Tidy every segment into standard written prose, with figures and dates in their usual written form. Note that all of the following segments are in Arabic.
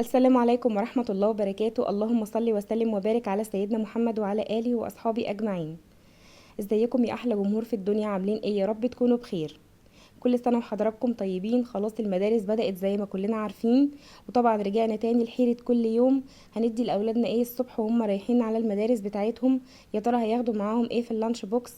السلام عليكم ورحمة الله وبركاته. اللهم صل وسلم وبارك على سيدنا محمد وعلى آله وأصحابه أجمعين. ازيكم يا أحلى جمهور في الدنيا؟ عاملين ايه؟ يا رب تكونوا بخير. كل سنة وحضراتكم طيبين. خلاص المدارس بدأت زي ما كلنا عارفين، وطبعا رجعنا تاني لحيرة كل يوم هندي لأولادنا ايه الصبح وهم رايحين على المدارس بتاعتهم. يا ترى هياخدوا معاهم ايه في اللانش بوكس؟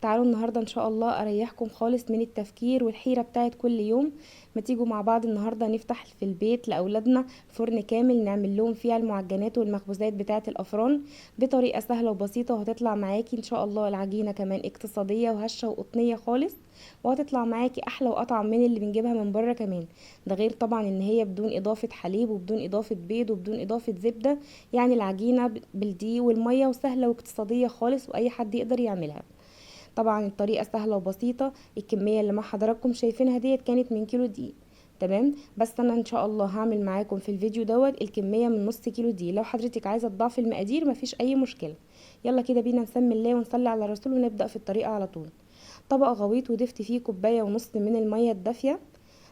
تعالوا النهاردة ان شاء الله اريحكم خالص من التفكير والحيرة بتاعت كل يوم. ما تيجوا مع بعض النهاردة نفتح في البيت لأولادنا فرن كامل نعمل لهم فيها المعجنات والمخبوزات بتاعت الأفران بطريقة سهلة وبسيطة، وهتطلع معاكي ان شاء الله العجينة كمان اقتصادية وهشة وقطنية خالص، وهتطلع معاكي احلى واطعم من اللي بنجيبها من بره كمان. ده غير طبعا ان هي بدون اضافه حليب وبدون اضافه بيض وبدون اضافه زبده، يعني العجينه بالدقيق والميه وسهله واقتصاديه خالص واي حد يقدر يعملها. طبعا الطريقه سهله وبسيطه. الكميه اللي مع حضراتكم شايفينها ديت كانت من كيلو دقيق، تمام. بس انا ان شاء الله هعمل معاكم في الفيديو دوت الكميه من نص كيلو دقيق. لو حضرتك عايزه تضاعفي المقادير مفيش اي مشكله. يلا كده بينا نسمي الله ونصلي على الرسول ونبدا في الطريقه على طول. طبق غويط وضفت فيه كوبايه ونص من الميه الدافيه.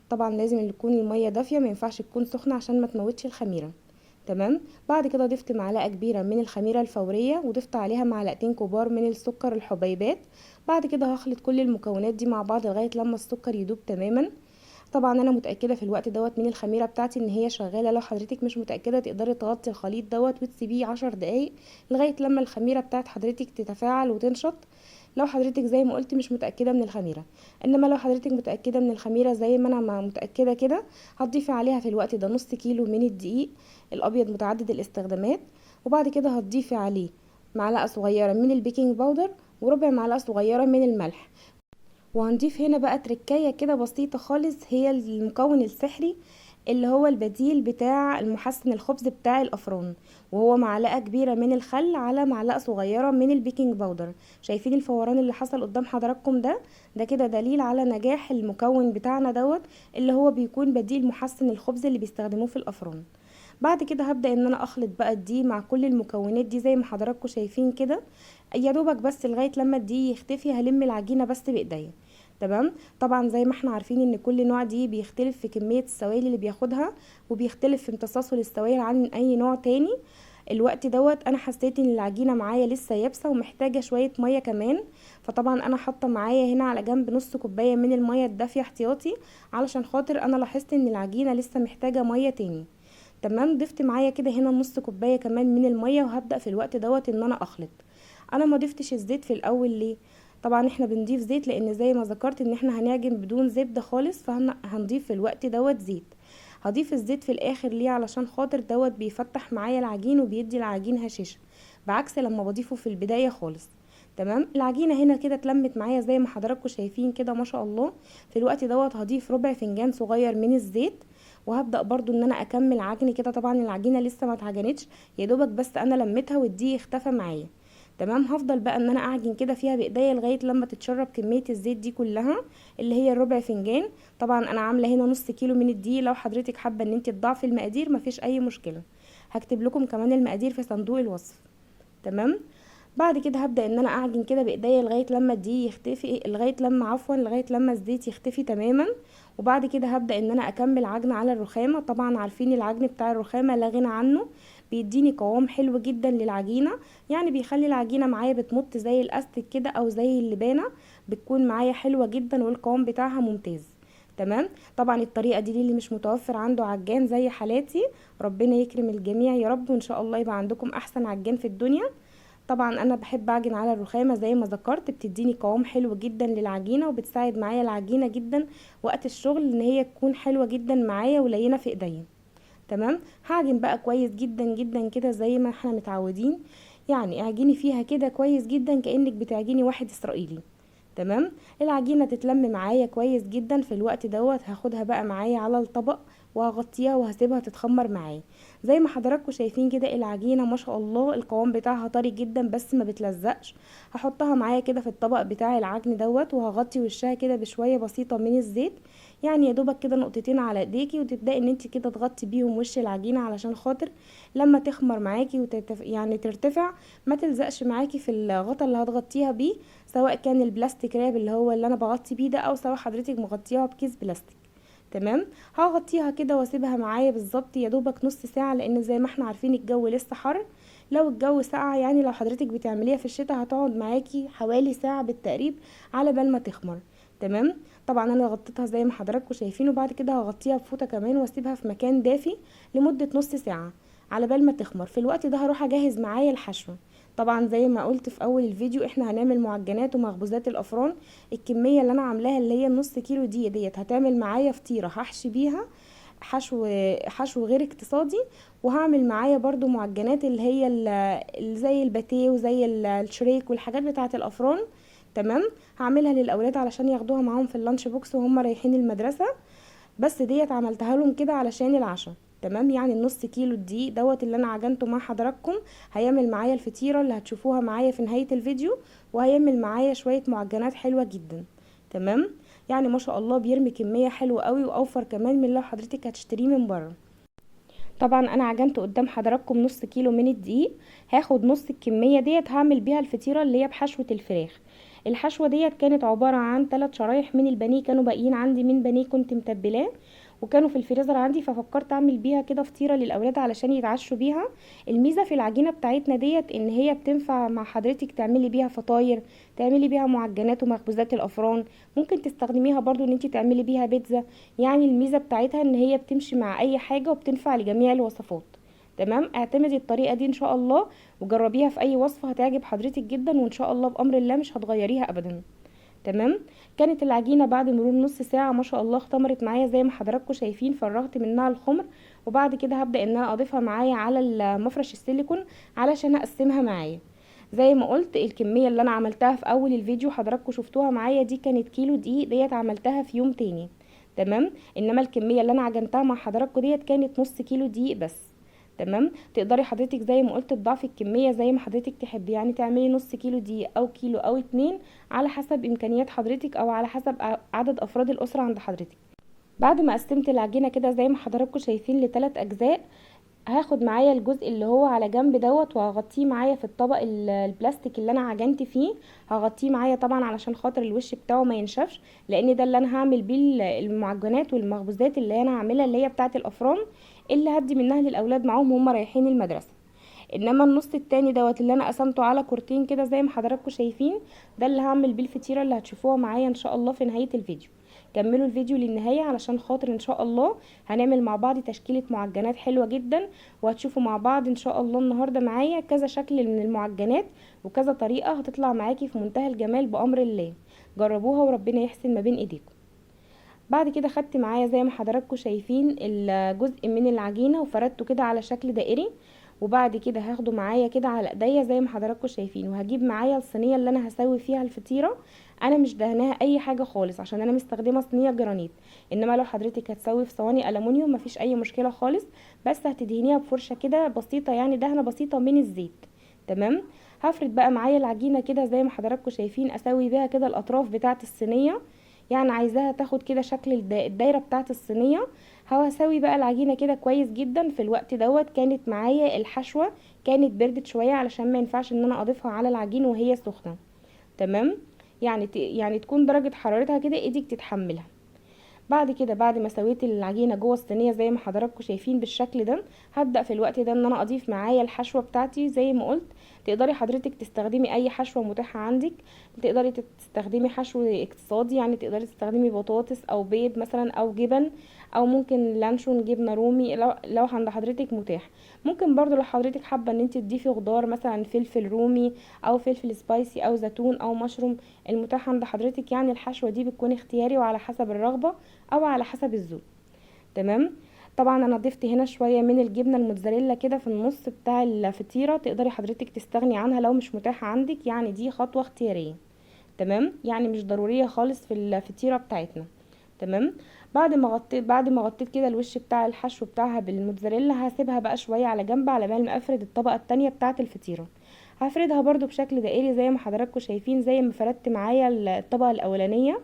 طبعا لازم اللي تكون الميه دافيه، ما ينفعش تكون سخنه عشان ما تموتش الخميره، تمام. بعد كده ضفت معلقه كبيره من الخميره الفوريه وضفت عليها معلقتين كبار من السكر الحبيبات. بعد كده هخلط كل المكونات دي مع بعض لغايه لما السكر يدوب تماما. طبعا انا متاكده في الوقت دوت من الخميره بتاعتي ان هي شغاله. لو حضرتك مش متاكده تقدري تغطي الخليط دوت وتسيبيه 10 دقايق لغايه لما الخميره بتاعت حضرتك تتفاعل وتنشط. لو حضرتك زي ما قلت مش متاكده من الخميره، انما لو حضرتك متاكده من الخميره زي ما انا ما متاكده كده، هتضيفي عليها في الوقت ده نص كيلو من الدقيق الابيض متعدد الاستخدامات. وبعد كده هتضيفي عليه معلقه صغيره من البيكنج باودر وربع معلقه صغيره من الملح. وهنضيف هنا بقى تركاية كده بسيطة خالص، هي المكون السحري اللي هو البديل بتاع المحسن الخبز بتاع الافران، وهو معلقة كبيرة من الخل على معلقة صغيرة من البيكنج باودر. شايفين الفوران اللي حصل قدام حضراتكم ده؟ ده كده دليل على نجاح المكون بتاعنا دوت، اللي هو بيكون بديل محسن الخبز اللي بيستخدموه في الافران. بعد كده هبدأ ان انا اخلط بقى الدقيق مع كل المكونات دي زي ما حضراتكم شايفين كده. يا دوبك بس لغاية لما الدقيق يختفي هلم العجينة بس بايديا، تمام. طبعا زي ما احنا عارفين ان كل نوع دي بيختلف في كمية السوائل اللي بياخدها، وبيختلف في امتصاصه للسوائل عن اي نوع تاني. الوقت دوت انا حسيت ان العجينة معايا لسه يابسة ومحتاجة شوية مية كمان، فطبعا انا حاطة معايا هنا على جنب نص كوباية من المية الدافية احتياطي، علشان خاطر انا لاحظت ان العجينة لسه محتاجة مية تاني، تمام. ضفت معايا كده هنا نص كوبايه كمان من الميه، وهبدا في الوقت دوت ان انا اخلط. انا ما ضفتش الزيت في الاول ليه؟ طبعا احنا بنضيف زيت لان زي ما ذكرت ان احنا هنعجن بدون زبده خالص، فهنضيف في الوقت دوت زيت. هضيف الزيت في الاخر ليه؟ علشان خاطر دوت بيفتح معايا العجين وبيدي العجين هشاشه، بعكس لما بضيفه في البدايه خالص، تمام. العجينه هنا كده اتلمت معايا زي ما حضراتكم شايفين كده ما شاء الله. في الوقت دوت هضيف ربع فنجان صغير من الزيت، وهبدا برضو ان انا اكمل عجن كده. طبعا العجينه لسه ما اتعجنتش، يا دوبك بس انا لميتها والدقيق اختفى معايا، تمام. هفضل بقى ان انا اعجن كده فيها بايديا لغايه لما تتشرب كميه الزيت دي كلها اللي هي الربع فنجان. طبعا انا عامله هنا نص كيلو من الدقيق، لو حضرتك حابه ان انت تضاعفي المقادير مفيش اي مشكله. هكتب لكم كمان المقادير في صندوق الوصف، تمام. بعد كده هبدأ ان انا اعجن كده بايديا لغاية لما الدقيق يختفي، لغاية لما الزيت يختفي تماما. وبعد كده هبدأ ان انا اكمل عجن على الرخامة. طبعا عارفين العجن بتاع الرخامة لا غنى عنه، بيديني قوام حلو جدا للعجينة، يعني بيخلي العجينة معايا بتمط زي الاستك كده او زي اللبانة، بتكون معايا حلوة جدا والقوام بتاعها ممتاز، تمام. طبعا الطريقة دي اللي مش متوفر عنده عجان زي حالاتي، ربنا يكرم الجميع يا رب، وان شاء الله يبقى عندكم احسن عجان في الدنيا. طبعا انا بحب اعجن على الرخامه زي ما ذكرت، بتديني قوام حلو جدا للعجينه وبتساعد معايا العجينه جدا وقت الشغل ان هي تكون حلوه جدا معايا ولينه في ايديا، تمام. هعجن بقى كويس جدا جدا كده زي ما احنا متعودين، يعني اعجني فيها كده كويس جدا كأنك بتعجني واحد اسرائيلي، تمام. العجينة تتلم معايا كويس جدا. في الوقت دوت هاخدها بقى معايا على الطبق وهغطيها وهسيبها تتخمر معايا. زي ما حضراتكم شايفين كده العجينة ما شاء الله القوام بتاعها طري جدا بس ما بتلزقش. هحطها معايا كده في الطبق بتاع العجن دوت وهغطي وشها كده بشوية بسيطة من الزيت، يعني يا دوبك كده نقطتين على ايديكي، وتبداي ان انت كده تغطي بيهم وش العجينة علشان خاطر لما تخمر معاكي يعني ترتفع ما تلزقش معاكي في الغطا اللي هتغطيها بيه، سواء كان البلاستيك راب اللي هو اللي انا بغطي بيه ده، او سواء حضرتك مغطياها بكيس بلاستيك، تمام. هغطيها كده واسيبها معايا بالظبط يا دوبك نص ساعة، لان زي ما احنا عارفين الجو لسه حر. لو الجو ساقع يعني لو حضرتك بتعمليها في الشتاء هتقعد معاكي حوالي ساعة بالتقريب على بال ما تخمر. تمام. طبعا انا غطيتها زي ما حضراتكم شايفين، وبعد كده هغطيها بفوطة كمان واسيبها في مكان دافي لمدة نص ساعة على بال ما تخمر. في الوقت ده هروح اجهز معايا الحشو. طبعا زي ما قلت في اول الفيديو احنا هنعمل معجنات ومخبوزات الافران. الكميه اللي انا عاملاها اللي هي النص كيلو ديت هتعمل معايا فطيره هحشي بيها حشو غير اقتصادي. وهعمل معايا برضو معجنات اللي هي زي الباتيه وزي الشريك والحاجات بتاعه الافران. تمام. هعملها للاولاد علشان ياخدوها معاهم في اللانش بوكس وهم رايحين المدرسه. بس ديت عملتها لهم كده علشان العشاء. تمام. يعني النص كيلو الدقيق دوت اللي انا عجنته مع حضراتكم هيعمل معايا الفطيره اللي هتشوفوها معايا في نهايه الفيديو، وهيعمل معايا شويه معجنات حلوه جدا. تمام. يعني ما شاء الله بيرمي كميه حلوه قوي واوفر كمان من لو حضرتك هتشتريه من بره. طبعا انا عجنت قدام حضراتكم نص كيلو من الدقيق. هاخد نص الكميه ديت هعمل بيها الفطيره اللي هي بحشوه الفراخ. الحشوه ديت كانت عباره عن 3 شرايح من البانيه كانوا باقيين عندي من بانيه كنت متبلاه وكانوا في الفريزر عندي، ففكرت اعمل بيها كده فطيره للاولاد علشان يتعشوا بيها. الميزه في العجينه بتاعتنا ديت ان هي بتنفع مع حضرتك تعملي بيها فطاير، تعملي بيها معجنات ومخبوزات الافران. ممكن تستخدميها برضو ان انت تعملي بيها بيتزا. يعني الميزه بتاعتها ان هي بتمشي مع اي حاجه وبتنفع لجميع الوصفات. تمام. اعتمدي الطريقه دي ان شاء الله وجربيها في اي وصفه هتعجب حضرتك جدا، وان شاء الله بامر الله مش هتغيريها ابدا. تمام. كانت العجينه بعد مرور نص ساعه ما شاء الله اختمرت معايا زي ما حضراتكم شايفين، فرغت منها الخمر. وبعد كده هبدا ان انا اضيفها معايا على المفرش السيليكون علشان اقسمها معايا. زي ما قلت الكميه اللي انا عملتها في اول الفيديو حضراتكم شفتوها معايا دي كانت كيلو دقيق، ديت عملتها في يوم تاني. تمام. انما الكميه اللي انا عجنتها مع حضراتكم ديت كانت نص كيلو دقيق بس. تمام. تقدري حضرتك زي ما قلت تضاعفي الكميه زي ما حضرتك تحبي، يعني تعملي نص كيلو دقيق او كيلو او اتنين على حسب امكانيات حضرتك او على حسب عدد افراد الاسره عند حضرتك. بعد ما قسمت العجينه كده زي ما حضراتكم شايفين ل3 اجزاء، هاخد معايا الجزء اللي هو على جنب دوت وهغطيه معايا في الطبق البلاستيك اللي انا عجنت فيه. هغطيه معايا طبعا علشان خاطر الوش بتاعه ما ينشفش، لان ده اللي انا هعمل بيه المعجنات والمخبوزات اللي انا هعملها اللي هي بتاعه الافران اللي هدي منها للاولاد معاهم وهم رايحين المدرسه. انما النص التاني دوت اللي انا قسمته على كورتين كده زي ما حضراتكم شايفين ده اللي هعمل بيه الفطيره اللي هتشوفوها معايا ان شاء الله في نهايه الفيديو. كملوا الفيديو للنهايه علشان خاطر ان شاء الله هنعمل مع بعض تشكيله معجنات حلوه جدا، وهتشوفوا مع بعض ان شاء الله النهارده معايا كذا شكل من المعجنات وكذا طريقه هتطلع معاكي في منتهى الجمال بامر الله. جربوها وربنا يحسن ما بين ايديكم. بعد كده خدت معايا زي ما حضراتكم شايفين الجزء من العجينه وفردته كده على شكل دائري، وبعد كده هاخده معايا كده على ايديا زي ما حضراتكم شايفين، وهجيب معايا الصينيه اللي انا هسوي فيها الفطيره. انا مش دهناها اي حاجه خالص عشان انا مستخدمه صينيه جرانيت، انما لو حضرتك هتسوي في صواني الومنيوم مفيش اي مشكله خالص، بس هتدهنيها بفرشه كده بسيطه يعني دهنه بسيطه من الزيت. تمام. هفرد بقى معايا العجينه كده زي ما حضراتكم شايفين اسوي بيها كده الاطراف بتاعه الصينيه، يعني عايزاها تاخد كده شكل الدايره بتاعه الصينيه. هسوي بقى العجينه كده كويس جدا. في الوقت دوت كانت معايا الحشوه كانت بردت شويه علشان ما ينفعش ان انا اضيفها على العجين وهي سخنه. تمام. يعني تكون درجه حرارتها كده ايدك تتحملها. بعد كده بعد ما سويت العجينه جوه الصينيه زي ما حضراتكم شايفين بالشكل ده، هبدا في الوقت ده ان انا اضيف معايا الحشوه بتاعتي زي ما قلت. تقدري حضرتك تستخدمي اي حشوه متاحه عندك. تقدري تستخدمي حشو اقتصادي، يعني تقدري تستخدمي بطاطس او بيض مثلا او جبن، او ممكن لانشون جبنه رومي لو عند حضرتك متاح. ممكن برضو لو حضرتك حابه ان انت تضيفي خضار مثلا فلفل رومي او فلفل سبايسي او زيتون او مشروم المتاح عند حضرتك، يعني الحشوه دي بتكون اختياري وعلى حسب الرغبه او على حسب الذوق. تمام. طبعا انا ضفت هنا شويه من الجبنه الموتزاريلا كده في النص بتاع الفطيره، تقدري حضرتك تستغني عنها لو مش متاحه عندك، يعني دي خطوه اختياريه. تمام. يعني مش ضروريه خالص في الفطيره بتاعتنا. تمام. بعد ما غطيت كده الوش بتاع الحشو بتاعها بالموتزاريلا هسيبها بقى شويه على جنب على بال ما افرد الطبقه التانية بتاعه الفطيره. هفردها برضو بشكل دائري زي ما حضراتكم شايفين زي ما فردت معايا الطبقه الاولانيه.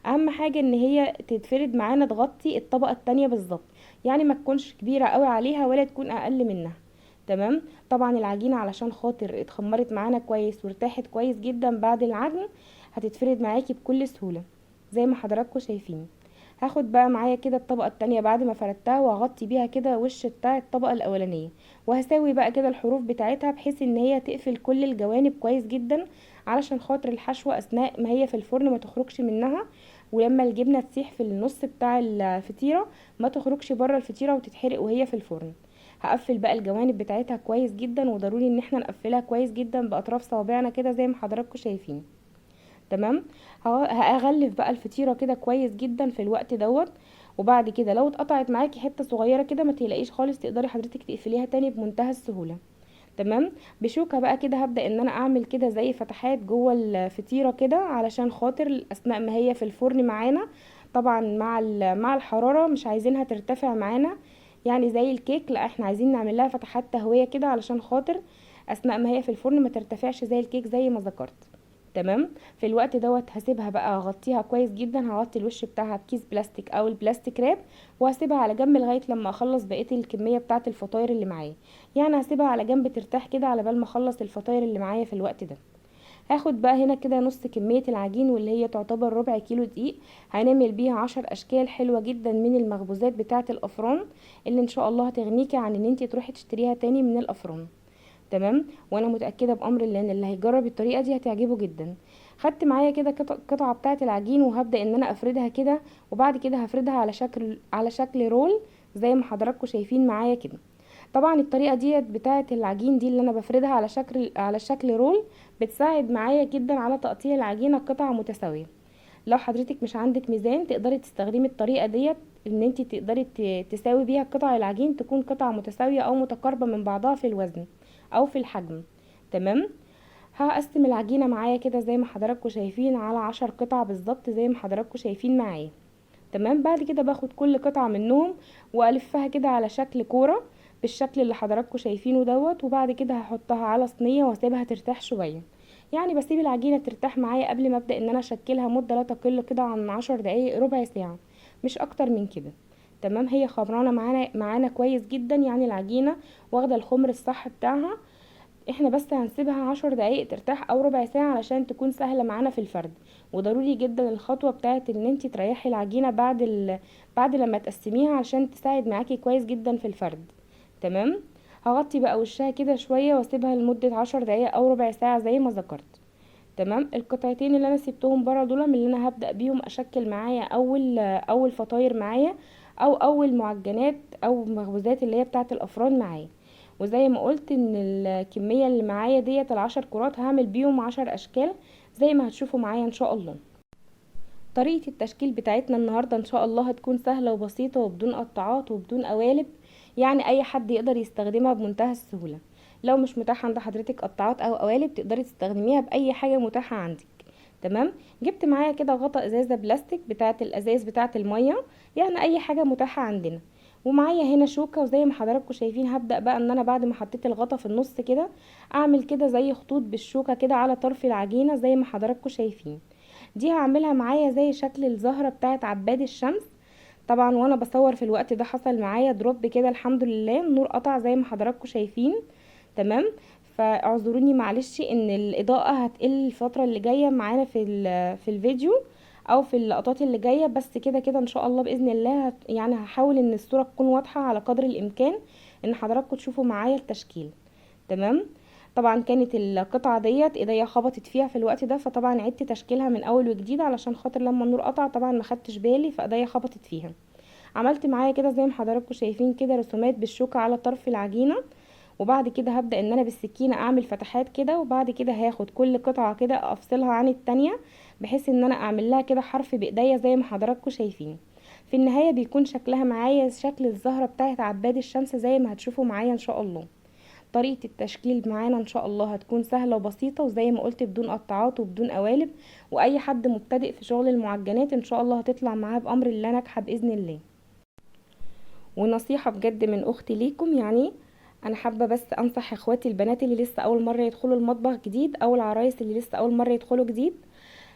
اهم حاجه ان هي تتفرد معانا تغطي الطبقه التانية بالظبط، يعني ما تكونش كبيره قوي عليها ولا تكون اقل منها. تمام. طبعا العجينه علشان خاطر اتخمرت معانا كويس وارتاحت كويس جدا بعد العجن هتتفرد معاكي بكل سهوله زي ما حضراتكم شايفين. هاخد بقى معايا كده الطبقة التانية بعد ما فردتها، وهغطي بيها كده وش بتاع الطبقة الاولانية، وهساوي بقى كده الحروف بتاعتها بحيث ان هي تقفل كل الجوانب كويس جدا، علشان خاطر الحشوة اثناء ما هي في الفرن ما تخرجش منها، ولما الجبنة تسيح في النص بتاع الفطيرة ما تخرجش بره الفطيرة وتتحرق وهي في الفرن. هقفل بقى الجوانب بتاعتها كويس جدا، وضروري ان احنا نقفلها كويس جدا باطراف صوابعنا كده زي ما حضراتكم شايفين. تمام. هغلف بقى الفطيره كده كويس جدا في الوقت دوت. وبعد كده لو اتقطعت معاكي حته صغيره كده ما تقلقيش خالص، تقدري حضرتك تقفليها تاني بمنتهى السهوله. تمام. بشوكه بقى كده هبدا ان انا اعمل كده زي فتحات جوه الفطيره كده، علشان خاطر اثناء ما هي في الفرن معانا، طبعا مع الحراره مش عايزينها ترتفع معانا يعني زي الكيك، لا احنا عايزين نعمل لها فتحات تهويه كده علشان خاطر اثناء ما هي في الفرن ما ترتفعش زي الكيك زي ما ذكرت. تمام. في الوقت دوت هسيبها بقى اغطيها كويس جدا، هغطي الوش بتاعها بكيس بلاستيك او البلاستيك راب، وهسيبها على جنب لغايه لما اخلص بقيه الكميه بتاعه الفطاير اللي معايا. يعني هسيبها على جنب ترتاح كده على بال ما اخلص الفطاير اللي معايا في الوقت ده. هاخد بقى هنا كده نص كميه العجين، واللي هي تعتبر ربع كيلو دقيق، هنعمل بيها 10 اشكال حلوه جدا من المخبوزات بتاعه الافران، اللي ان شاء الله هتغنيكي عن ان انتي تروحي تشتريها تاني من الافران. تمام. وانا متاكده بامر الله ان اللي هيجرب الطريقه دي هتعجبه جدا. خدت معايا كده قطعه بتاعه العجين، وهبدا ان انا افردها كده، وبعد كده هفردها على شكل رول زي ما حضراتكم شايفين معايا كده. طبعا الطريقه ديت بتاعه العجين دي اللي انا بفردها على شكل رول بتساعد معايا جدا على تقطيع العجينه قطع متساويه. لو حضرتك مش عندك ميزان تقدري تستخدمي الطريقه ديت، ان انت تقدري تساوي بيها قطع العجين تكون قطع متساويه او متقاربه من بعضها في الوزن او في الحجم. تمام. هقسم العجينه معايا كده زي ما حضراتكم شايفين على 10 قطع بالظبط زي ما حضراتكم شايفين معايا. تمام. بعد كده باخد كل قطعه منهم والفها كده على شكل كوره بالشكل اللي حضراتكم شايفينه دوت، وبعد كده هحطها على صينيه واسيبها ترتاح شويه. يعني بسيب العجينه ترتاح معايا قبل ما ابدا ان انا اشكلها مده لا تقل كده عن 10 دقايق ربع ساعه، مش اكتر من كده. تمام. هي خمرانه معانا كويس جدا، يعني العجينه واخده الخمر الصح بتاعها. احنا بس هنسيبها 10 دقايق ترتاح او ربع ساعه علشان تكون سهله معانا في الفرد. وضروري جدا الخطوه بتاعت ان انت تريحي العجينه بعد لما تقسميها عشان تساعد معاكي كويس جدا في الفرد. تمام. هغطي بقى وشها كده شويه واسيبها لمده 10 دقايق او ربع ساعه زي ما ذكرت. تمام. القطعتين اللي انا سبتهم بره دول من اللي انا هبدا بيهم اشكل معايا اول فطاير معايا، او اول معجنات او مخبوزات اللي هي بتاعه الافران معايا. وزي ما قلت ان الكميه اللي معايا ديت ال10 كرات هعمل بيهم 10 اشكال زي ما هتشوفوا معايا ان شاء الله. طريقه التشكيل بتاعتنا النهارده ان شاء الله هتكون سهله وبسيطه وبدون قطعات وبدون قوالب، يعني اي حد يقدر يستخدمها بمنتهى السهوله. لو مش متاح عند حضرتك قطعات او قوالب تقدري تستخدميها باي حاجه متاحه عندك. تمام. جبت معايا كده غطا ازازه بلاستيك بتاعه الازاز بتاعه الميه، يعني اي حاجه متاحه عندنا. ومعايا هنا شوكه، وزي ما حضراتكم شايفين هبدا بقى ان انا بعد ما حطيت الغطا في النص كده اعمل كده زي خطوط بالشوكه كده على طرف العجينه زي ما حضراتكم شايفين. دي هعملها معايا زي شكل الزهره بتاعه عباد الشمس. طبعا وانا بصور في الوقت ده حصل معايا دروب كده، الحمد لله النور قطع زي ما حضراتكم شايفين. تمام. فاعذروني معلش ان الاضاءة هتقل الفترة اللي جاية معانا في الفيديو او في اللقطات اللي جاية، بس كده كده ان شاء الله باذن الله يعني هحاول ان الصورة تكون واضحة على قدر الامكان ان حضراتكم تشوفوا معايا التشكيل. تمام. طبعا كانت القطعة ديت ايديا خبطت فيها في الوقت ده، فطبعا عدت تشكيلها من اول وجديد علشان خاطر لما النور قطع طبعا ما خدتش بالي فايديا خبطت فيها. عملت معايا كده زي ما حضراتكم شايفين كده رسومات بالشوكة على طرف العجينة، وبعد كده هبدأ ان انا بالسكينة اعمل فتحات كده، وبعد كده هاخد كل قطعة كده افصلها عن التانية بحيث ان انا اعمل لها كده حرف بايديا زي ما حضراتكم شايفين. في النهاية بيكون شكلها معايا شكل الزهرة بتاعت عباد الشمس زي ما هتشوفوا معايا ان شاء الله. طريقة التشكيل معانا ان شاء الله هتكون سهلة وبسيطة، وزي ما قلت بدون قطعات وبدون قوالب، واي حد مبتدئ في شغل المعجنات ان شاء الله هتطلع معاه بامر الله ناجحة باذن الله. ونصيحة بجد من اختي ليكم، يعني انا حابة بس انصح اخواتي البنات اللي لسه اول مرة يدخلوا المطبخ جديد او العرايس اللي لسه اول مرة يدخلوا جديد،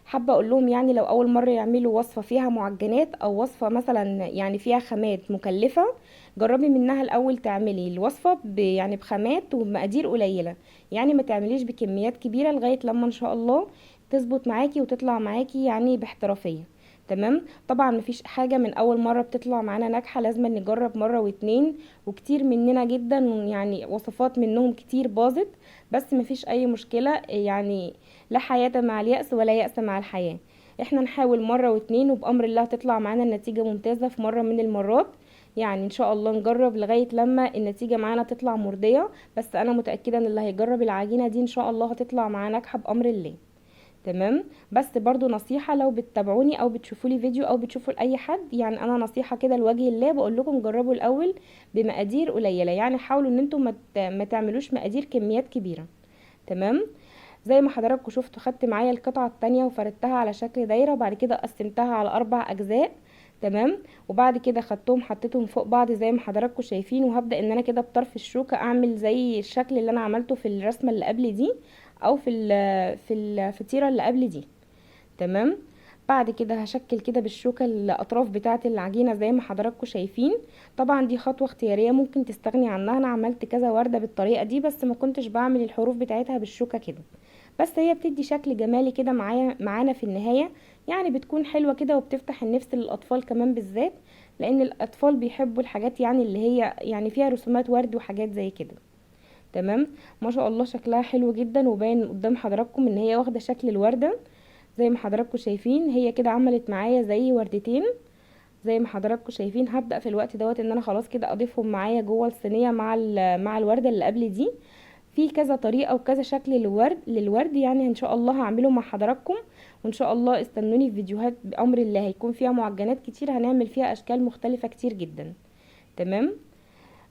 حابة اقول لهم يعني لو اول مرة يعملوا وصفة فيها معجنات او وصفة مثلا يعني فيها خامات مكلفة، جربي منها الاول تعملي الوصفة يعني بخامات وبمقادير قليلة، يعني ما تعمليش بكميات كبيرة لغاية لما ان شاء الله تظبط معاكي وتطلع معاكي يعني باحترافية. تمام. طبعا مفيش حاجة من اول مرة بتطلع معانا ناجحة، لازم نجرب مرة واتنين، وكتير مننا جدا يعني وصفات منهم كتير باظت، بس مفيش اي مشكلة يعني. لا حياة مع اليأس ولا يأس مع الحياة. احنا نحاول مرة واتنين وبأمر الله تطلع معانا النتيجة ممتازة في مرة من المرات. يعني ان شاء الله نجرب لغاية لما النتيجة معانا تطلع مرضية. بس انا متأكدة ان اللي هيجرب العجينة دي ان شاء الله هتطلع معاه ناجحة بأمر الله. تمام. بس برضو نصيحة، لو بتتابعوني او بتشوفوا لي فيديو او بتشوفوا لاي حد، يعني انا نصيحة كده لوجه الله بقول لكم جربوا الاول بمقادير قليلة، يعني حاولوا ان انتم ما تعملوش مقادير كميات كبيرة. تمام. زي ما حضراتكم شفتوا، خدت معايا القطعة التانية وفردتها على شكل دايرة، وبعد كده قسمتها على 4 اجزاء. تمام. وبعد كده خدتهم حطيتهم فوق بعض زي ما حضراتكم شايفين، وهبدأ ان انا كده بطرف الشوكة اعمل زي الشكل اللي انا عملته في الرسمة اللي قبل دي، او في الفطيرة اللي قبل دي. تمام. بعد كده هشكل كده بالشوكة الاطراف بتاعة العجينة زي ما حضراتكم شايفين. طبعا دي خطوة اختيارية ممكن تستغني عنها، انا عملت كذا وردة بالطريقة دي بس ما كنتش بعمل الحروف بتاعتها بالشوكة كده. بس هي بتدي شكل جمالي كده معانا في النهاية. يعني بتكون حلوة كده وبتفتح النفس للأطفال كمان بالذات، لأن الأطفال بيحبوا الحاجات يعني اللي هي يعني فيها رسومات ورد وحاجات زي كده. تمام. ما شاء الله شكلها حلو جدا، وباين قدام حضراتكم ان هي واخدة شكل الوردة. زي ما حضراتكم شايفين هي كده عملت معايا زي وردتين. زي ما حضراتكم شايفين هبدأ في الوقت دوت ان انا خلاص كده اضيفهم معايا جوه الصينية مع الوردة اللي قبل دي. في كذا طريقة وكذا شكل للورد يعني ان شاء الله هعمله مع حضراتكم. وان شاء الله استنوني في فيديوهات بأمر الله هيكون فيها معجنات كتير، هنعمل فيها اشكال مختلفة كتير جدا. تمام.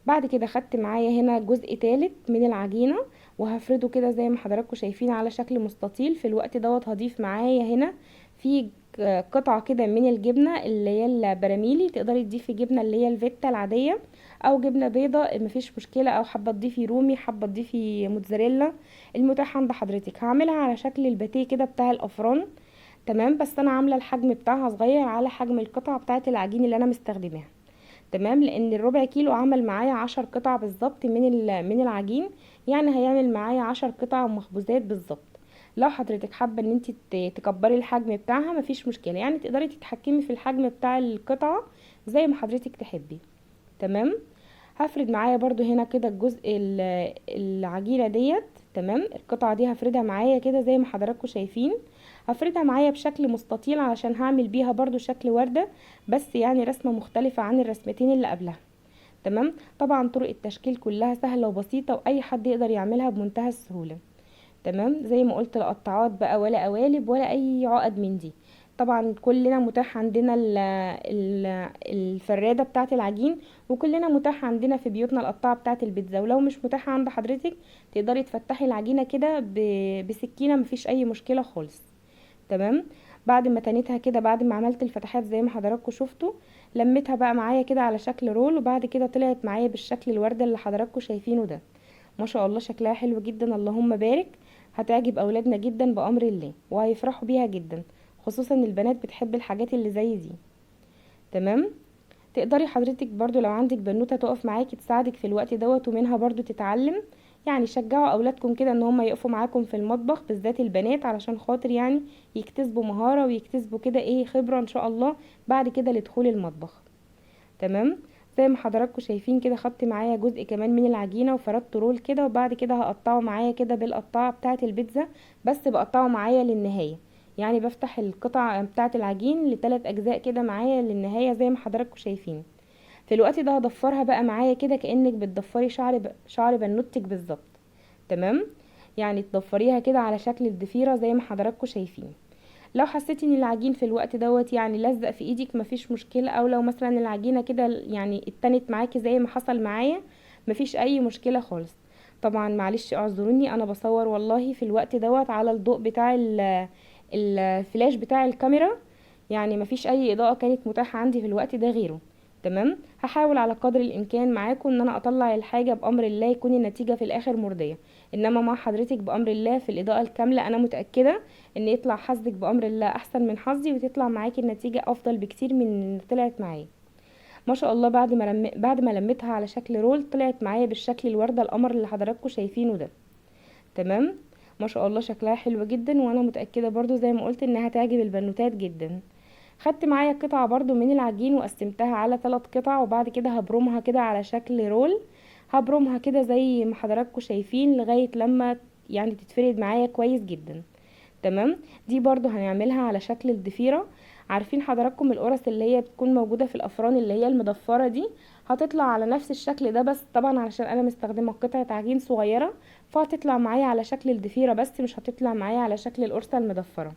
بعد كده خدت معايا هنا جزء تالت من العجينة، وهفرده كده زي ما حضراتكم شايفين على شكل مستطيل. في الوقت دوت هضيف معايا هنا في قطعة كده من الجبنة اللي هي البراميلي، تقدري تضيفي جبنة اللي هي الفيتا العادية او جبنة بيضة مفيش مشكلة، او حابة تضيفي رومي، حابة تضيفي موتزاريلا، المتاح عند حضرتك. هعملها على شكل الباتيه كده بتاع الافران. تمام. بس انا عاملة الحجم بتاعها صغير على حجم القطعة بتاعة العجين اللي انا مستخدماها. تمام. لان الربع كيلو عمل معايا 10 قطع بالظبط من العجين، يعني هيعمل معايا 10 قطع مخبوزات بالظبط. لو حضرتك حابه ان انت تكبري الحجم بتاعها مفيش مشكله، يعني تقدري تتحكمي في الحجم بتاع القطعه زي ما حضرتك تحبي. تمام. هفرد معايا برضو هنا كده الجزء العجينه ديت. تمام. القطعه دي هفردها معايا كده زي ما حضراتكم شايفين. هفردها معايا بشكل مستطيل علشان هعمل بيها برضو شكل وردة، بس يعني رسمة مختلفة عن الرسمتين اللي قبلها. تمام. طبعا طرق التشكيل كلها سهلة وبسيطة واي حد يقدر يعملها بمنتهى السهولة. تمام. زي ما قلت، لا قطاعات بقى ولا قوالب ولا اي عقد من دي. طبعا كلنا متاح عندنا الفرادة بتاعة العجين، وكلنا متاح عندنا في بيوتنا القطاعة بتاعة البيتزا. ولو مش متاحة عند حضرتك تقدري تفتحي العجينة كده بسكينة، مفيش اي مشكلة خالص. تمام. بعد ما تنيتها كده، بعد ما عملت الفتحات زي ما حضراتكم شفتوا، لميتها بقى معايا كده على شكل رول، وبعد كده طلعت معايا بالشكل الوردة اللي حضراتكم شايفينه ده. ما شاء الله شكلها حلو جدا، اللهم بارك. هتعجب اولادنا جدا بامر الله وهيفرحوا بيها جدا، خصوصا البنات بتحب الحاجات اللي زي دي. تمام. تقدري حضرتك برضو لو عندك بنوتة تقف معاكي تساعدك في الوقت دوت ومنها برضو تتعلم، يعني شجعوا اولادكم كده ان هم يقفوا معاكم في المطبخ، بالذات البنات، علشان خاطر يعني يكتسبوا مهارة ويكتسبوا كده ايه خبرة ان شاء الله بعد كده لدخول المطبخ. تمام. زي ما حضراتكم شايفين كده خدت معايا جزء كمان من العجينة وفردت رول كده، وبعد كده هقطعه معايا كده بالقطاعة بتاعة البيتزا، بس بقطعه معايا للنهاية. يعني بفتح القطع بتاعة العجين لثلاث اجزاء كده معايا للنهاية زي ما حضراتكم شايفين. في الوقت ده هضفرها بقى معايا كده كأنك بتضفري شعر بنوتك بالظبط. تمام. يعني تضفريها كده على شكل الضفيرة زي ما حضراتكم شايفين. لو حسيتي ان العجين في الوقت دوت يعني لزق في ايدك مفيش مشكلة، او لو مثلا العجينة كده يعني اتنت معاكي زي ما حصل معايا مفيش اي مشكلة خالص. طبعا معلش اعذروني، انا بصور والله في الوقت دوت على الضوء بتاع الفلاش بتاع الكاميرا، يعني مفيش اي اضاءة كانت متاحة عندي في الوقت ده غيره. تمام. هحاول على قدر الامكان معاكم ان انا اطلع الحاجة بامر الله يكون النتيجة في الاخر مرضية، انما مع حضرتك بامر الله في الاضاءة الكاملة انا متأكدة ان يطلع حظك بامر الله احسن من حظي، وتطلع معاكي النتيجة افضل بكتير من اللي طلعت معايا. ما شاء الله بعد ما لميتها على شكل رول طلعت معايا بالشكل الوردة القمر اللي حضراتكم شايفينه ده. تمام. ما شاء الله شكلها حلو جدا، وانا متأكدة برضو زي ما قلت انها تعجب البنوتات جدا. خدت معايا قطعة برضو من العجين وقسمتها على 3 قطع، وبعد كده هبرمها كده على شكل رول. هبرمها كده زي ما حضراتكم شايفين لغاية لما يعني تتفرد معايا كويس جدا. تمام. دي برضو هنعملها على شكل الضفيرة. عارفين حضراتكم القرص اللي هي بتكون موجودة في الافران اللي هي المضفرة دي؟ هتطلع على نفس الشكل ده، بس طبعا علشان انا مستخدمة قطعة عجين صغيرة فهتطلع معايا على شكل الضفيرة بس مش هتطلع معايا على شكل القرصة المضفرة.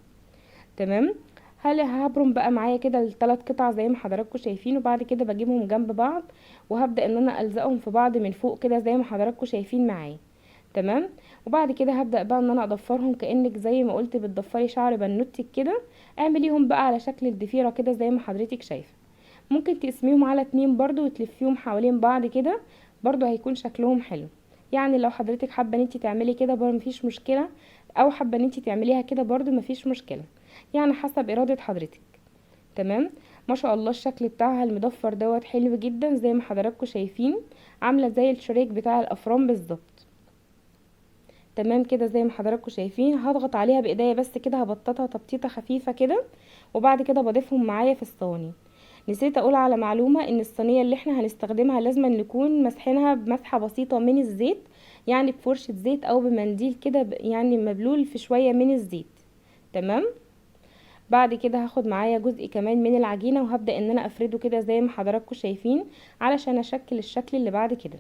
تمام. هبرم بقى معايا كده الثلاث قطع زي ما حضراتكم شايفين، وبعد كده بجيبهم جنب بعض وهبدأ ان انا الزقهم في بعض من فوق كده زي ما حضراتكم شايفين معايا. تمام. وبعد كده هبدأ بقى ان انا اضفرهم كأنك زي ما قلت بتضفري شعر بنوتك كده. اعمليهم بقى على شكل الضفيرة كده زي ما حضرتك شايفة. ممكن تقسميهم على 2 برضو وتلفيهم حوالين بعض كده، برضو هيكون شكلهم حلو. يعني لو حضرتك حابة ان انتي تعملي كده برضو مفيش مشكلة، او حابة ان انتي تعمليها كده برضو مفيش مشكلة، يعني حسب ارادة حضرتك. تمام. ما شاء الله الشكل بتاعها المضفر دوت حلو جدا زي ما حضراتكم شايفين، عاملة زي الشريك بتاع الافران بالظبط. تمام كده زي ما حضراتكم شايفين. هضغط عليها بايديا بس كده، هبططها تبطيطه خفيفه كده، وبعد كده بضيفهم معايا في الصواني. نسيت اقول على معلومه ان الصينيه اللي احنا هنستخدمها لازم نكون مسحينها بمسحه بسيطه من الزيت، يعني بفرشه زيت او بمنديل كده يعني مبلول في شويه من الزيت. تمام. بعد كده هاخد معايا جزء كمان من العجينه وهبدا ان انا افرده كده زي ما حضراتكم شايفين علشان اشكل الشكل اللي بعد كده.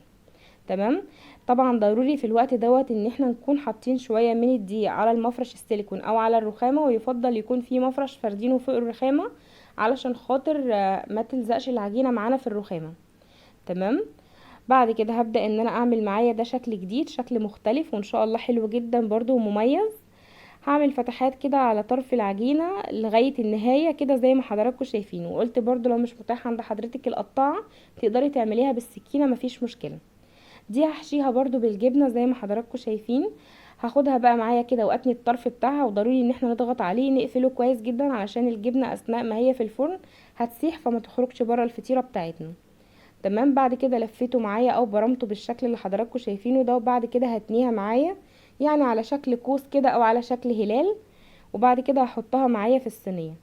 تمام. طبعا ضروري في الوقت دوت ان احنا نكون حاطين شويه من الدقيق على المفرش السيليكون او على الرخامه، ويفضل يكون في مفرش فردينه فوق الرخامه علشان خاطر ما تلزقش العجينه معانا في الرخامه. تمام. بعد كده هبدا ان انا اعمل معايا ده شكل جديد، شكل مختلف وان شاء الله حلو جدا برضو ومميز. هعمل فتحات كده على طرف العجينه لغايه النهايه كده زي ما حضراتكم شايفين، وقلت برضو لو مش متاح عند حضرتك القطاعه تقدري تعمليها بالسكينه مفيش مشكله. دي هحشيها برضو بالجبنة زي ما حضراتكم شايفين. هاخدها بقى معايا كده واتني الطرف بتاعها، وضروري ان احنا نضغط عليه نقفله كويس جدا علشان الجبنة اثناء ما هي في الفرن هتسيح فما تخرجش بره الفطيرة بتاعتنا. تمام. بعد كده لفيته معايا او برمته بالشكل اللي حضراتكم شايفينه ده، وبعد كده هتنيها معايا يعني على شكل قوس كده او على شكل هلال، وبعد كده هحطها معايا في الصينية.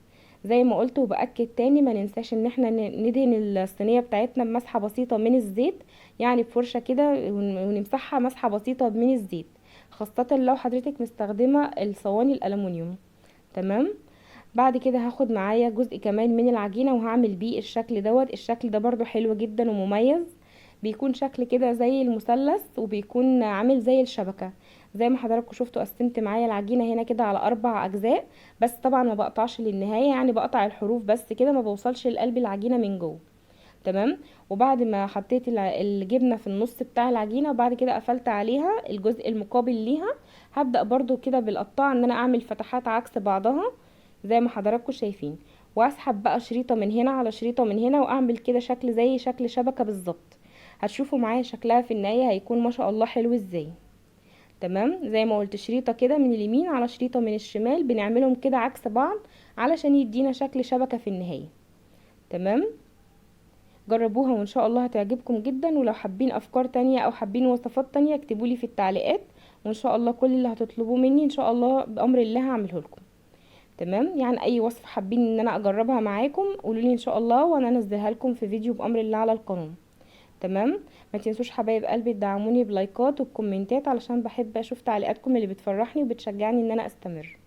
زي ما قلت وبأكد تاني ما ننساش ان احنا ندهن الصينية بتاعتنا بمسحة بسيطة من الزيت، يعني بفرشة كده ونمسحها مسحة بسيطة من الزيت، خاصة لو حضرتك مستخدمة الصواني الألمونيوم. تمام. بعد كده هاخد معايا جزء كمان من العجينة وهعمل بيه الشكل دوت. الشكل ده برضو حلو جدا ومميز، بيكون شكل كده زي المثلث وبيكون عامل زي الشبكة. زي ما حضراتكم شفتوا قسمت معايا العجينة هنا كده على 4 أجزاء، بس طبعا ما بقطعش للنهاية، يعني بقطع الحروف بس كده ما بوصلش لقلب العجينة من جوه. تمام. وبعد ما حطيت الجبنة في النص بتاع العجينة وبعد كده قفلت عليها الجزء المقابل ليها، هبدأ برضو كده بالقطاعة ان انا اعمل فتحات عكس بعضها زي ما حضراتكم شايفين، واسحب بقى شريطة من هنا على شريطة من هنا واعمل كده شكل زي شكل شبكة بالظبط. هتشوفوا معايا شكلها في النهاية هيكون ما شاء الله حلو ازاي. تمام. زي ما قلت شريطة كده من اليمين على شريطة من الشمال، بنعملهم كده عكس بعض علشان يدينا شكل شبكة في النهاية. تمام. جربوها وان شاء الله هتعجبكم جدا، ولو حابين افكار تانية او حابين وصفات تانية اكتبولي في التعليقات، وان شاء الله كل اللي هتطلبوه مني ان شاء الله بامر الله هعمله لكم. تمام. يعني اي وصفة حابين ان انا اجربها معاكم قولولي ان شاء الله وانا انزلها لكم في فيديو بامر الله على القناة. تمام. ما تنسوش حبايب قلبي تدعموني بلايكات وبكومنتات علشان بحب اشوف تعليقاتكم اللي بتفرحني وبتشجعني ان انا استمر.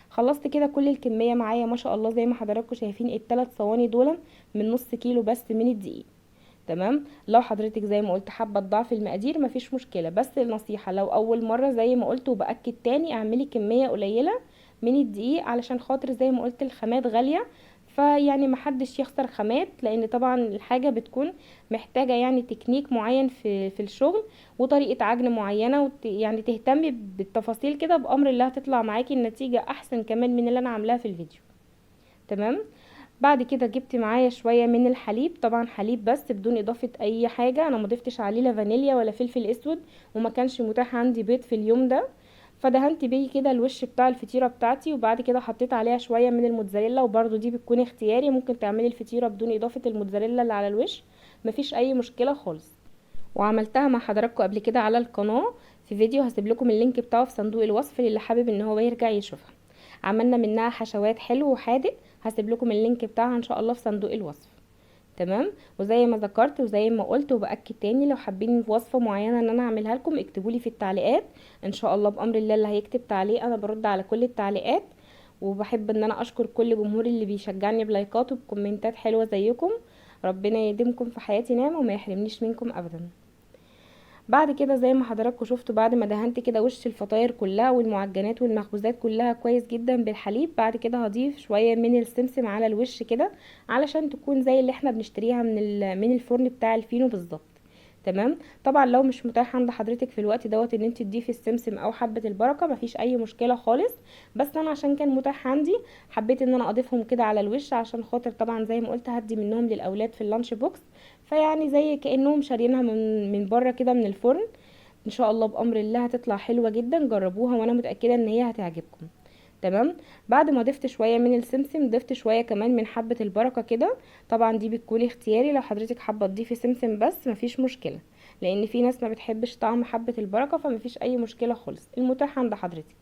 خلصت كده كل الكمية معايا ما شاء الله زي ما حضراتكم شايفين الثلاث صواني دول من نص كيلو بس من الدقيق. تمام. لو حضرتك زي ما قلت حابه تضاعفي المقادير مفيش مشكله، بس النصيحه لو اول مره زي ما قلت وباكد تاني اعملي كميه قليله من الدقيق علشان خاطر زي ما قلت الخامات غاليه، فيعني محدش يخسر خامات، لان طبعا الحاجه بتكون محتاجه يعني تكنيك معين في الشغل وطريقه عجن معينه يعني تهتمي بالتفاصيل كده بامر الله هتطلع معاكي النتيجه احسن كمان من اللي انا عاملاها في الفيديو. تمام. بعد كده جبت معايا شوية من الحليب، طبعا حليب بس بدون اضافة اي حاجة، انا ما ضفتش عليه لا فانيليا ولا فلفل اسود، وما كانش متاح عندي بيض في اليوم ده، فدهنت بيه كده الوش بتاع الفطيرة بتاعتي، وبعد كده حطيت عليها شوية من الموتزاريلا، وبرده دي بتكون اختياري، ممكن تعملي الفطيرة بدون اضافة الموتزاريلا اللي على الوش مفيش اي مشكلة خالص. وعملتها مع حضراتكم قبل كده على القناة في فيديو هسيب لكم اللينك بتاعه في صندوق الوصف للي حابب ان هو يرجع يشوفها. عملنا منها حشوات حلو وحادق، هسيب لكم اللينك بتاعها ان شاء الله في صندوق الوصف. تمام. وزي ما ذكرت وزي ما قلت وباكد تاني، لو حابين وصفه معينه ان انا اعملها لكم اكتبوا لي في التعليقات، ان شاء الله بامر الله اللي هيكتب تعليق انا برد على كل التعليقات. وبحب ان انا اشكر كل جمهوري اللي بيشجعني بلايكات وبكومنتات حلوه زيكم. ربنا يديمكم في حياتي نعمه وما يحرمنيش منكم ابدا. بعد كده زي ما حضراتكم شفتوا، بعد ما دهنت كده وش الفطاير كلها والمعجنات والمخبوزات كلها كويس جدا بالحليب، بعد كده هضيف شويه من السمسم على الوش كده، علشان تكون زي اللي احنا بنشتريها من الفرن بتاع الفينو بالظبط. تمام. طبعا لو مش متاح عند حضرتك في الوقت دوت ان انت تضيفي السمسم او حبه البركه، مفيش اي مشكله خالص، بس انا عشان كان متاح عندي حبيت ان انا اضيفهم كده على الوش، عشان خاطر طبعا زي ما قلت هدي منهم للاولاد في اللانش بوكس، فيعني زي كانهم شاريينها من بره كده من الفرن. ان شاء الله بامر الله هتطلع حلوه جدا، جربوها وانا متاكده ان هي هتعجبكم. تمام. بعد ما ضفت شويه من السمسم ضفت شويه كمان من حبه البركه كده. طبعا دي بتكون اختياري، لو حضرتك حابه تضيفي سمسم بس مفيش مشكله، لان في ناس ما بتحبش طعم حبه البركه، فمفيش اي مشكله خالص، المتاح عند حضرتك.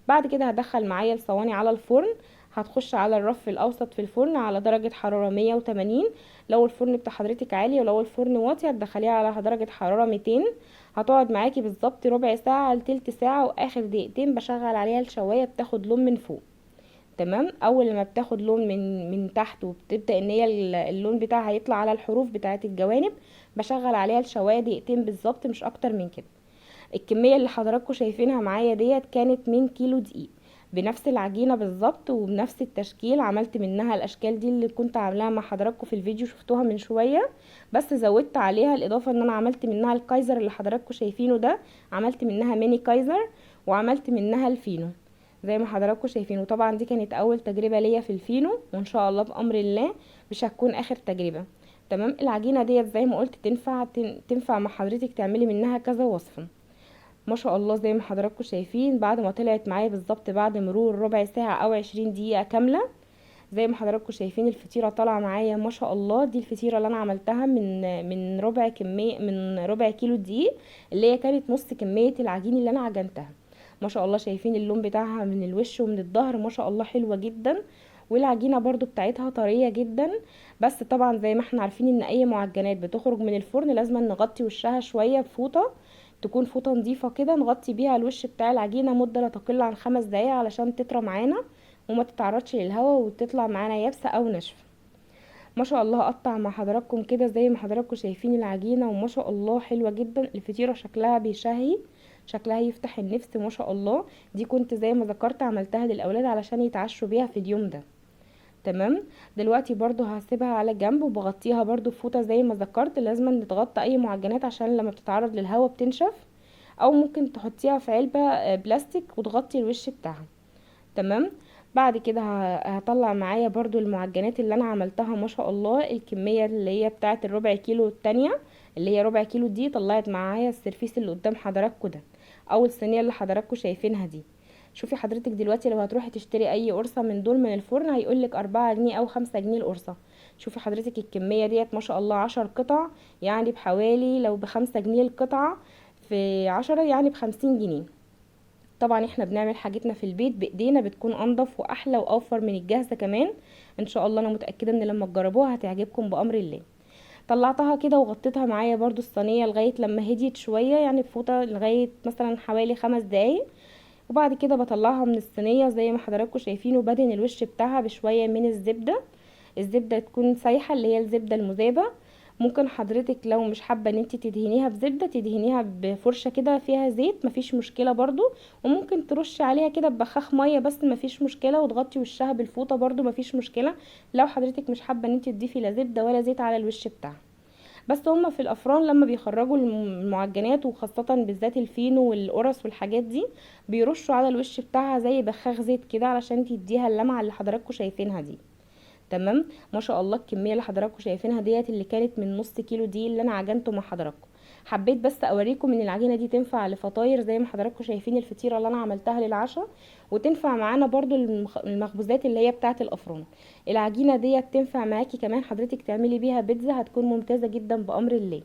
بعد كده هدخل معايا الصواني على الفرن، هتخش على الرف الاوسط في الفرن على درجة حرارة 180. لو الفرن بتاع حضرتك عالي، ولو الفرن واطي هتدخليها على درجة حرارة 200. هتقعد معاكي بالظبط ربع ساعة لتلت ساعة، واخر دقيقتين بشغل عليها الشواية بتاخد لون من فوق. تمام. اول ما بتاخد لون من تحت وبتبدا ان هي اللون بتاعها يطلع على الحروف بتاعه الجوانب، بشغل عليها الشوايه دقيقتين بالظبط مش اكتر من كده. الكمية اللي حضراتكم شايفينها معايا ديت كانت من كيلو دقيق، بنفس العجينة بالظبط وبنفس التشكيل. عملت منها الاشكال دي اللي كنت عاملاها مع حضراتكم في الفيديو شفتوها من شوية، بس زودت عليها الاضافة ان انا عملت منها الكايزر اللي حضراتكم شايفينه ده، عملت منها ميني كايزر، وعملت منها الفينو زي ما حضراتكم شايفين. وطبعا دي كانت اول تجربة ليا في الفينو، وان شاء الله بامر الله مش هتكون اخر تجربة. تمام. العجينة ديت زي ما قلت تنفع مع حضرتك تعملي منها كذا وصفة. ما شاء الله زي ما حضراتكم شايفين، بعد ما طلعت معايا بالظبط بعد مرور ربع ساعة او 20 دقيقة كاملة، زي ما حضراتكم شايفين الفطيرة طالعة معايا ما شاء الله. دي الفطيرة اللي انا عملتها من ربع كمية، من ربع كيلو دقيق، اللي هي كانت نص كمية العجين اللي انا عجنتها. ما شاء الله شايفين اللون بتاعها من الوش ومن الظهر ما شاء الله حلوة جدا، والعجينة برضو بتاعتها طرية جدا. بس طبعا زي ما احنا عارفين ان اي معجنات بتخرج من الفرن لازم نغطي وشها شوية بفوطة، تكون فوطة نظيفة كده نغطي بيها الوش بتاع العجينة مدة لا تقل عن 5 دقايق، علشان تطرى معانا وما تتعرضش للهواء وتطلع معانا يابسة او ناشفة. ما شاء الله اقطع مع حضراتكم كده زي ما حضراتكم شايفين العجينة، وما شاء الله حلوة جدا الفطيرة، شكلها بيشهي، شكلها يفتح النفس ما شاء الله. دي كنت زي ما ذكرت عملتها للاولاد علشان يتعشوا بيها في اليوم ده. تمام. دلوقتي برضو هسيبها على جنب وبغطيها برضو بفوطة زي ما ذكرت، لازم نتغطى اي معجنات عشان لما بتتعرض للهواء بتنشف، او ممكن تحطيها في علبة بلاستيك وتغطي الوش بتاعها. تمام. بعد كده هطلع معايا برضو المعجنات اللي انا عملتها ما شاء الله، الكمية اللي هي بتاعه الربع كيلو التانية، اللي هي ربع كيلو دي، طلعت معايا السرفيس اللي قدام حضراتكم ده، او الصينية اللي حضراتكم شايفينها دي. شوفي حضرتك دلوقتي لو هتروحي تشتري اي قرصة من دول من الفرن هيقولك 4 جنيه او 5 جنيه القرصة. شوفي حضرتك الكمية ديت ما شاء الله 10 قطع، يعني بحوالي لو ب5 جنيه القطعة، في 10 يعني ب50 جنيه. طبعا احنا بنعمل حاجتنا في البيت بايدينا بتكون انضف واحلى واوفر من الجاهزة كمان. ان شاء الله انا متأكدة ان لما تجربوها هتعجبكم بامر الله. طلعتها كده وغطيتها معايا برضو الصينية لغاية لما هديت شوية، يعني بفوطة لغاية مثلا حوالي 5 دقايق. وبعد كده بطلعها من الصينية زي ما حضراتكم شايفين، وبدهن الوش بتاعها بشوية من الزبدة. الزبدة تكون سايحة اللي هي الزبدة المذابة. ممكن حضرتك لو مش حابة ان انت تدهنيها بزبدة تدهنيها بفرشة كده فيها زيت مفيش مشكلة برضو، وممكن ترش عليها كده ببخاخ مية بس مفيش مشكلة، وتغطي وشها بالفوطة برضو مفيش مشكلة، لو حضرتك مش حابة ان انت تضيفي لا زبدة ولا زيت على الوش بتاعها. بس هما في الافران لما بيخرجوا المعجنات وخاصة بالذات الفينو والقرص والحاجات دي، بيرشوا على الوش بتاعها زي بخاخ زيت كده علشان تديها اللمعة اللي حضراتكم شايفينها دي. تمام. ما شاء الله الكميه اللي حضراتكم شايفينها ديت اللي كانت من نص كيلو دي اللي انا عجنته مع حضراتكم. حبيت بس اوريكم ان العجينه دي تنفع لفطاير زي ما حضراتكم شايفين الفطيره اللي انا عملتها للعشاء، وتنفع معانا برضو المخبوزات اللي هي بتاعه الافران. العجينه ديت تنفع معاكي كمان حضرتك تعملي بيها بيتزا، هتكون ممتازه جدا بامر الله.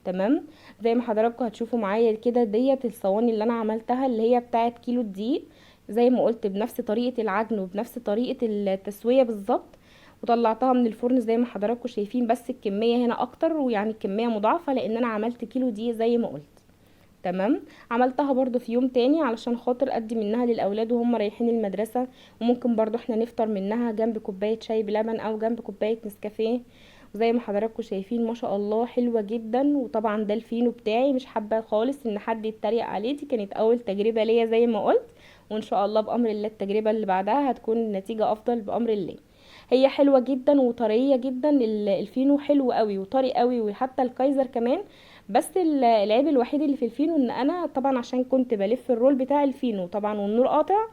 تمام. زي ما حضراتكم هتشوفوا معايا كده ديت الصواني اللي انا عملتها اللي هي بتاعه كيلو الدقيق، زي ما قلت بنفس طريقة العجن وبنفس طريقة التسوية بالظبط، وطلعتها من الفرن زي ما حضراتكم شايفين، بس الكمية هنا اكتر، ويعني الكمية مضاعفة لان انا عملت كيلو دي زي ما قلت. تمام. عملتها برضو في يوم تاني علشان خاطر ادي منها للاولاد وهم رايحين المدرسة، وممكن برضو احنا نفطر منها جنب كوباية شاي بلبن او جنب كوباية نسكافيه. وزي ما حضراتكم شايفين ما شاء الله حلوة جدا. وطبعا ده الفينو بتاعي، مش حابة خالص ان حد يتريق عليه، دي كانت اول تجربة ليا زي ما قلت، وان شاء الله بامر الله التجربة اللي بعدها هتكون النتيجة افضل بامر الله. هي حلوة جدا وطرية جدا، الفينو حلو قوي وطري قوي، وحتى الكايزر كمان. بس العيب الوحيد اللي في الفينو ان انا طبعا عشان كنت بلف الرول بتاع الفينو طبعا والنور قاطع،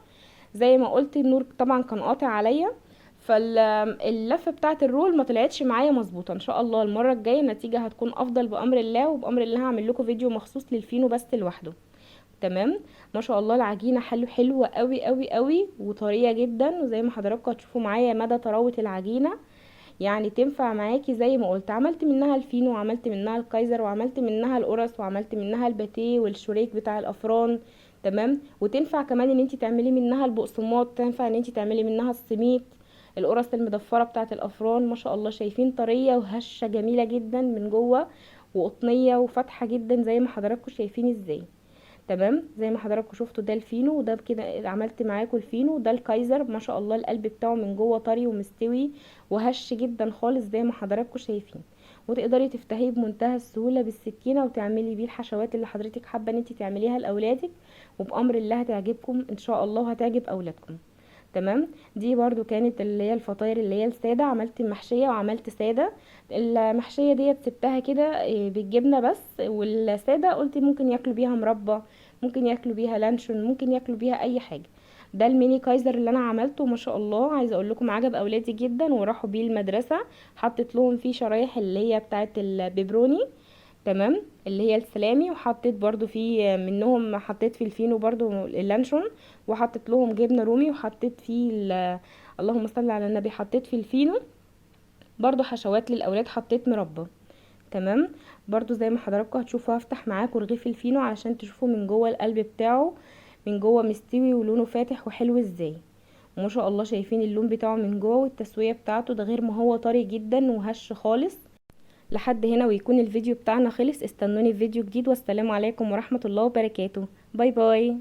زي ما قلت النور طبعا كان قاطع عليا، فاللفه بتاعه الرول ما طلعتش معايا مظبوطه. ان شاء الله المره الجايه النتيجه هتكون افضل بامر الله، وبامر الله هعمل لكم فيديو مخصوص للفينو بس لوحده. تمام. ما شاء الله العجينه حلوه قوي قوي قوي وطريه جدا، وزي ما حضراتكم هتشوفوا معايا مدى طراوه العجينه، يعني تنفع معاكي زي ما قلت. عملت منها الفينو وعملت منها الكايزر وعملت منها القرص وعملت منها الباتيه والشريك بتاع الافران. تمام. وتنفع كمان ان انت تعملي منها البقسماط، تنفع ان انت تعملي منها السميط، القرص المدفره بتاعه الافران. ما شاء الله شايفين طريه وهشه جميله جدا من جوه، وقطنيه وفاتحه جدا زي ما حضراتكم شايفين ازاي. تمام. زي ما حضراتكم شفتوا ده الفينو، وده كده عملت معاكم الفينو. ده الكايزر ما شاء الله القلب بتاعه من جوه طري ومستوي وهش جدا خالص زي ما حضراتكم شايفين، وتقدري تفتحيه بمنتهى السهوله بالسكينه وتعملي بيه الحشوات اللي حضرتك حابه ان انت تعمليها لاولادك، وبامر الله هتعجبكم ان شاء الله وهتعجب اولادكم. تمام. دي برضو كانت اللي هي الفطاير اللي هي الساده، عملت محشيه وعملت ساده. المحشيه ديت سبتها كده بالجبنه بس، والساده قلت ممكن ياكلوا بيها مربى، ممكن ياكلوا بيها لانشون، ممكن ياكلوا بيها اي حاجه. ده الميني كايزر اللي انا عملته ما شاء الله، عايزه اقول لكم عجب اولادي جدا وراحوا بيه المدرسه. حطيت لهم فيه شرايح اللي هي بتاعه البيبروني، تمام، اللي هي السلامي، وحطيت برضو فيه منهم، حطيت في الفينو برضو اللانشون، وحطيت لهم جبنه رومي، وحطيت فيه اللهم صل على النبي، حطيت في الفينو برضو حشوات للاولاد، حطيت مربى. تمام. برضو زي ما حضراتكم هتشوفوا هفتح معاكم رغيف الفينو علشان تشوفوا من جوه القلب بتاعه من جوه مستوي ولونه فاتح وحلو ازاي. وما شاء الله شايفين اللون بتاعه من جوه والتسوية بتاعته، ده غير ما هو طري جدا وهش خالص. لحد هنا ويكون الفيديو بتاعنا خلص. استنوني في فيديو جديد، والسلام عليكم ورحمة الله وبركاته. باي باي.